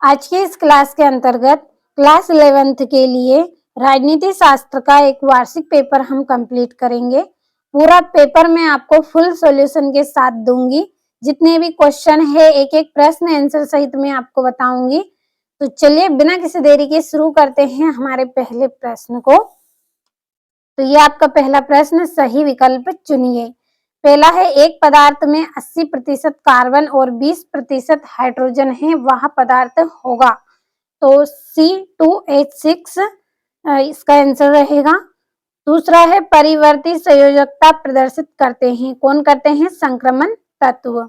आज की इस क्लास के अंतर्गत क्लास 11th के लिए राजनीति शास्त्र का एक वार्षिक पेपर हम कंप्लीट करेंगे। पूरा पेपर मैं आपको फुल सॉल्यूशन के साथ दूंगी। जितने भी क्वेश्चन है एक एक प्रश्न आंसर सहित मैं आपको बताऊंगी। तो चलिए बिना किसी देरी के शुरू करते हैं हमारे पहले प्रश्न को। तो ये आपका पहला प्रश्न, सही विकल्प चुनिए। पहला है, एक पदार्थ में 80% कार्बन और 20% हाइड्रोजन है, वह पदार्थ होगा। तो C2H6 इसका आंसर रहेगा। दूसरा है, परिवर्ती संयोजकता प्रदर्शित करते हैं, कौन करते हैं? संक्रमण तत्व।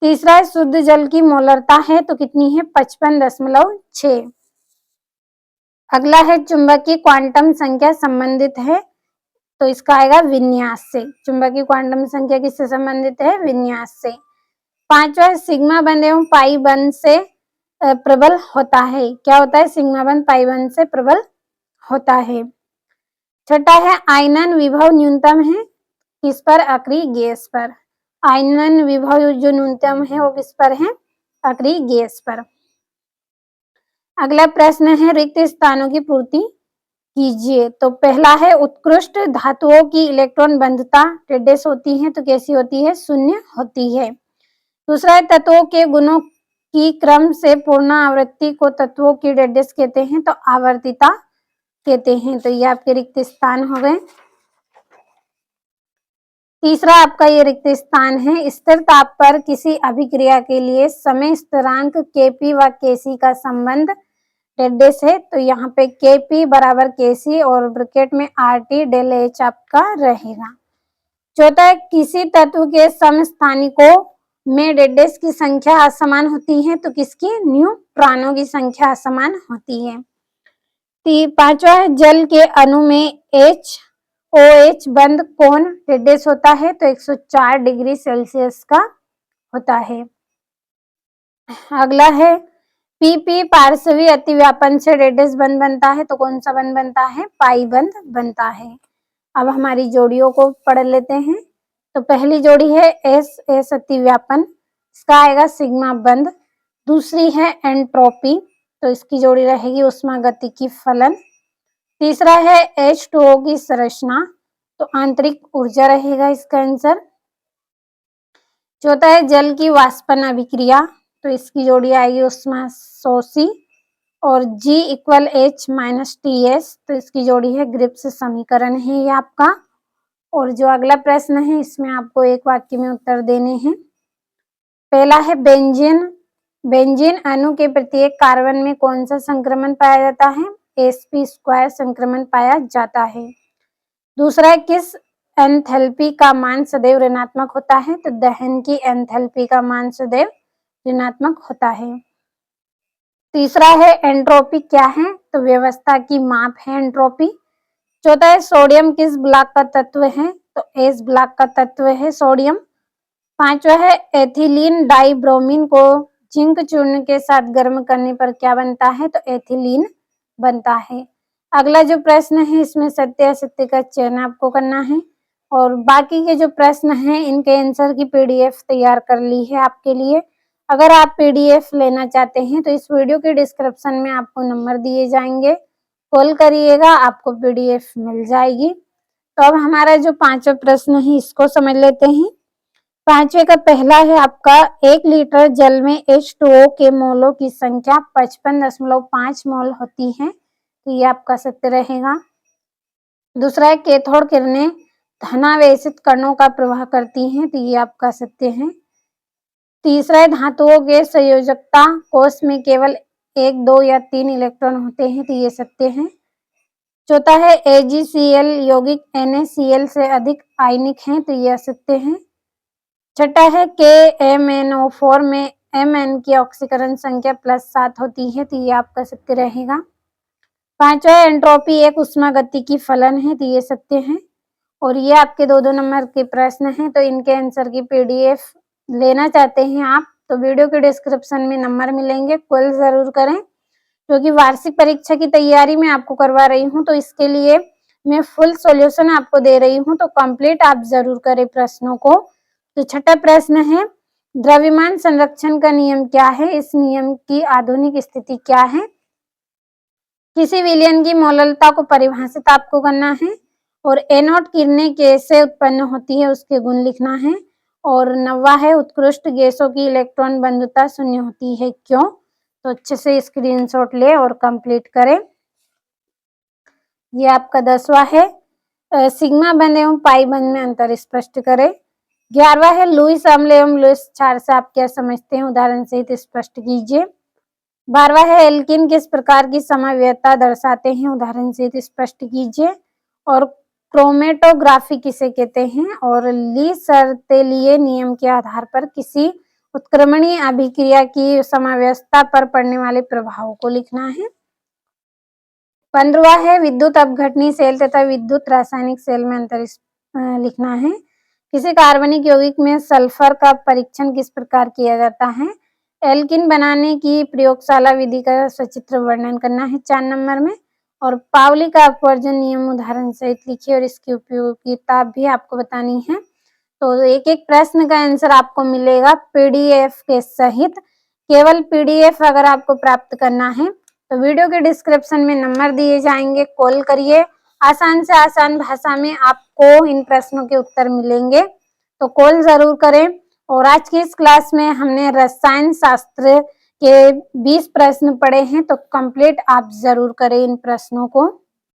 तीसरा है, शुद्ध जल की मोलरता है तो कितनी है? 55.6। अगला है, चुंबकीय क्वांटम संख्या संबंधित है तो इसका आएगा विन्यास से। चुंबकीय क्वांटम संख्या किससे संबंधित है? विन्यास से। पांचवा, सिग्मा बंध एवं पाई बंध से प्रबल होता है। क्या होता है? सिग्मा बंध पाई बंध से प्रबल होता है। छठा है, आयनन विभव न्यूनतम है किस पर? अक्रिय गैस पर। आयनन विभव जो न्यूनतम है वो किस पर है? अक्रिय गैस पर। अगला प्रश्न है, रिक्त स्थानों की पूर्ति कीजिए। तो पहला है, उत्कृष्ट धातुओं की इलेक्ट्रॉन बंधता डेडेस होती है तो कैसी होती है? शून्य होती है। दूसरा है, तत्वों के गुणों की क्रम से पूर्ण आवृत्ति को तत्वों की डेडेस कहते हैं तो आवर्तिता कहते हैं। तो ये आपके रिक्त स्थान हो गए। तीसरा आपका ये रिक्त स्थान है, स्थिर ताप पर किसी अभिक्रिया के लिए समय स्थिरांक Kp व Kc का संबंध डेडेस है तो यहाँ पे Kp बराबर Kc और ब्रैकेट में RT डेल H आपका रहेगा। चौथा है, किसी तत्व के समस्थानिकों में डेडेस की संख्या असमान होती है तो किसकी? न्यूट्रॉनों की संख्या असमान होती है। पांचवा है, जल के अणु में HOH बंध कोण डेडेस होता है तो 104 डिग्री सेल्सियस का होता है। अगला है, PP पार्श्वी अतिव्यापन से डेडेस बंध बनता है तो कौन सा बंध बनता है? पाई बंध बनता है। अब हमारी जोड़ियों को पढ़ लेते हैं। तो पहली जोड़ी है S अतिव्यापन, इसका आएगा सिग्मा बंध। दूसरी है एंट्रोपी तो इसकी जोड़ी रहेगी उष्मागतिकी फलन। तीसरा है H2O की संरचना तो आंतरिक ऊर्जा रहेगा इसका आंसर। चौथा है, जल की वाष्पन अभिक्रिया तो इसकी जोड़ी आएगी उष्माशोषी। और G = H - TS तो इसकी जोड़ी है ग्रिप्स समीकरण है ये आपका। और जो अगला प्रश्न है इसमें आपको एक वाक्य में उत्तर देने हैं। पहला है, बेंजीन अणु के प्रत्येक कार्बन में कौन सा संक्रमण पाया जाता है? sp² संक्रमण पाया जाता है। दूसरा है, किस एंथैल्पी का मान सदैव ऋणात्मक होता है? तो दहन की एंथैल्पी का मान सदैव ऋणात्मक होता है। तीसरा है, एंट्रोपी क्या है? तो व्यवस्था की माप है एंट्रोपी। चौथा है, सोडियम किस ब्लॉक का तत्व है? तो S ब्लॉक का तत्व है सोडियम। पांचवा है, एथिलीन डाइब्रोमीन को जिंक चूर्ण के साथ गर्म करने पर क्या बनता है? तो एथिलीन बनता है। अगला जो प्रश्न है इसमें सत्य असत्य का चयन आपको करना है। और बाकी के जो प्रश्न हैं इनके आंसर की PDF तैयार कर ली है आपके लिए। अगर आप PDF लेना चाहते हैं तो इस वीडियो के डिस्क्रिप्शन में आपको नंबर दिए जाएंगे, कॉल करिएगा, आपको PDF मिल जाएगी। तो अब हमारा जो पांचवा प्रश्न है इसको समझ लेते हैं। पांचवे का पहला है आपका, 1 लीटर जल में H2O के मोलों की संख्या 55.5 मोल होती है तो ये आपका सत्य रहेगा। दूसरा है, कैथोड किरणें धनावेशित कणों का प्रवाह करती हैं तो ये आपका सत्य है। तीसरा है, धातुओं के संयोजकता कोष में केवल 1, 2 या 3 इलेक्ट्रॉन होते हैं तो ये सत्य है। चौथा है, AgCl यौगिक NaCl से अधिक आयनिक है तो ये असत्य है। छठा है, KMnO4 में Mn की ऑक्सीकरण संख्या +7 होती है तो ये आपका सत्य रहेगा। पांचवा है, एंट्रोपी एक उष्मागतिकी फलन है तो ये सत्य है। और ये आपके 2-2 नंबर के प्रश्न हैं तो इनके आंसर की PDF लेना चाहते हैं आप तो वीडियो के डिस्क्रिप्शन में नंबर मिलेंगे, कॉल जरूर करें क्योंकि वार्षिक परीक्षा की तैयारी मैं आपको करवा रही हूँ तो इसके लिए मैं फुल सॉल्यूशन आपको दे रही हूँ तो कंप्लीट आप जरूर करें प्रश्नों को। तो छठा प्रश्न है, द्रव्यमान संरक्षण का नियम क्या है? इस नियम की आधुनिक स्थिति क्या है? किसी विलयन की मोललता को परिभाषित आपको करना है और एनोड किरणें कैसे उत्पन्न होती है उसके गुण लिखना है। और 9वां है उत्कृष्ट गैसों की इलेक्ट्रॉन बंधुता शून्य होती है क्यों? तो अच्छे से स्क्रीनशॉट ले और कंप्लीट करें। ये आपका 10वां है सिग्मा बंध एवं पाई बंध में अंतर स्पष्ट करें। 11वां है लुईस अम्ल एवं लुईस क्षार से आप क्या समझते हैं, उदाहरण सहित स्पष्ट कीजिए। 12वां है एल्किन किस प्रकार की समव्ययता दर्शाते हैं, उदाहरण सहित स्पष्ट कीजिए। और क्रोमेटोग्राफी किसे कहते हैं और ली सर्तेलिए नियम के आधार पर किसी उत्क्रमणीय अभिक्रिया की समव्यवस्था पर पड़ने वाले प्रभाव को लिखना है। 15वां है विद्युत अपघटनी सेल तथा विद्युत रासायनिक सेल में अंतर लिखना है। किसी कार्बनिक यौगिक में सल्फर का परीक्षण किस प्रकार किया जाता है? एल्किन बनाने की प्रयोगशाला विधि का सचित्र वर्णन करना है 4 नंबर में। और पाउली का अपवर्जन नियम उदाहरण सहित लिखिए और इसकी उपयोगिता भी आपको बतानी है। तो एक एक प्रश्न का आंसर आपको मिलेगा पीडीएफ के सहित। केवल पीडीएफ अगर आपको प्राप्त करना है तो वीडियो के डिस्क्रिप्शन में नंबर दिए जाएंगे, कॉल करिए। आसान से आसान भाषा में आपको इन प्रश्नों के उत्तर मिलेंगे, तो कॉल जरूर करें। और आज की इस क्लास में हमने रसायन शास्त्र के 20 प्रश्न पढ़े हैं, तो कंप्लीट आप जरूर करें इन प्रश्नों को।